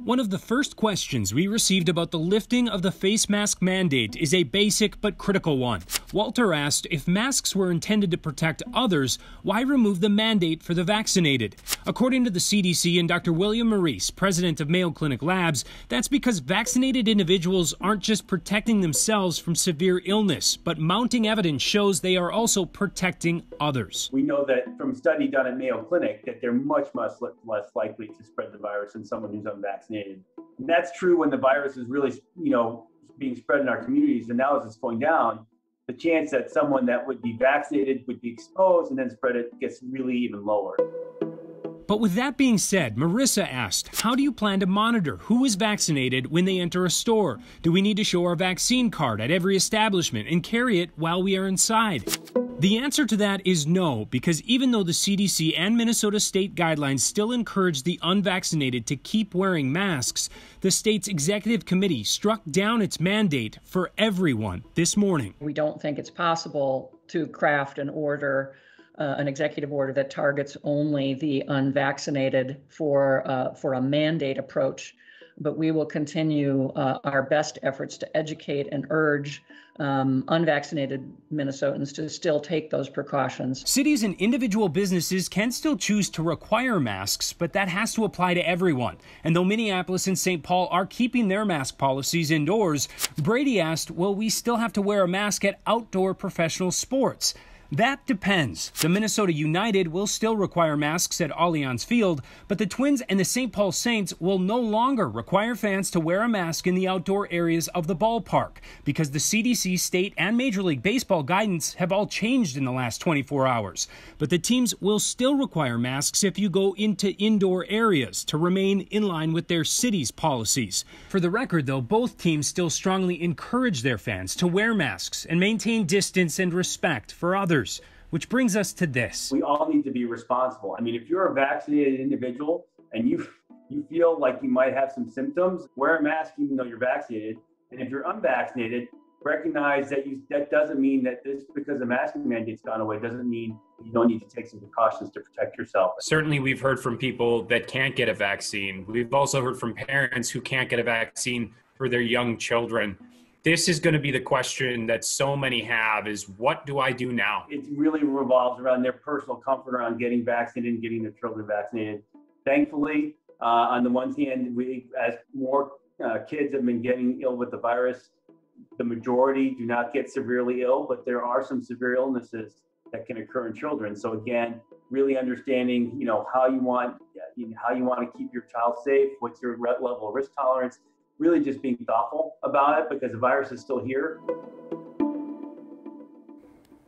One of the first questions we received about the lifting of the face mask mandate is a basic but critical one. Walter asked if masks were intended to protect others, why remove the mandate for the vaccinated? According to the CDC and Dr. William Maurice, president of Mayo Clinic Labs, that's because vaccinated individuals aren't just protecting themselves from severe illness, but mounting evidence shows they are also protecting others. We know that from a study done at Mayo Clinic that they're much less likely to spread the virus than someone who's unvaccinated. And that's true when the virus is really, being spread in our communities. And now as it's going down, the chance that someone that would be vaccinated would be exposed and then spread it gets really even lower. But with that being said, Marissa asked, how do you plan to monitor who is vaccinated when they enter a store? Do we need to show our vaccine card at every establishment and carry it while we are inside? The answer to that is no, because even though the CDC and Minnesota state guidelines still encourage the unvaccinated to keep wearing masks, the state's executive committee struck down its mandate for everyone this morning. We don't think it's possible to craft an order, an executive order that targets only the unvaccinated for a mandate approach. But we will continue our best efforts to educate and urge unvaccinated Minnesotans to still take those precautions. Cities and individual businesses can still choose to require masks, but that has to apply to everyone. And though Minneapolis and St. Paul are keeping their mask policies indoors, Brady asked, will we still have to wear a mask at outdoor professional sports? That depends. The Minnesota United will still require masks at Allianz Field, but the Twins and the St. Paul Saints will no longer require fans to wear a mask in the outdoor areas of the ballpark because the CDC, state, and Major League Baseball guidance have all changed in the last 24 hours. But the teams will still require masks if you go into indoor areas to remain in line with their city's policies. For the record, though, both teams still strongly encourage their fans to wear masks and maintain distance and respect for others. Which brings us to this. We all need to be responsible. I mean, if you're a vaccinated individual and you feel like you might have some symptoms, wear a mask even though you're vaccinated. And if you're unvaccinated, recognize that that doesn't mean that this, because the masking mandate's gone away, doesn't mean you don't need to take some precautions to protect yourself. Certainly, we've heard from people that can't get a vaccine. We've also heard from parents who can't get a vaccine for their young children. This is going to be the question that so many have is, what do I do now? It really revolves around their personal comfort around getting vaccinated and getting their children vaccinated. Thankfully, on the one hand, as more kids have been getting ill with the virus, the majority do not get severely ill, but there are some severe illnesses that can occur in children. So again, really understanding, how you want to keep your child safe, what's your level of risk tolerance, really just being thoughtful about it because the virus is still here.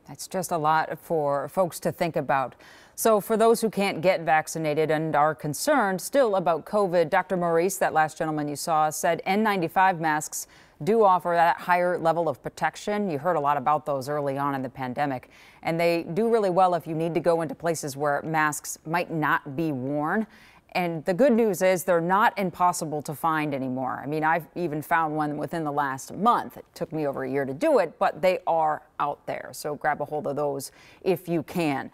That's just a lot for folks to think about. So for those who can't get vaccinated and are concerned still about COVID, Dr. Maurice, that last gentleman you saw, said N95 masks do offer that higher level of protection. You heard a lot about those early on in the pandemic, and they do really well if you need to go into places where masks might not be worn. And the good news is they're not impossible to find anymore. I mean, I've even found one within the last month. It took me over a year to do it, but they are out there. So grab a hold of those if you can.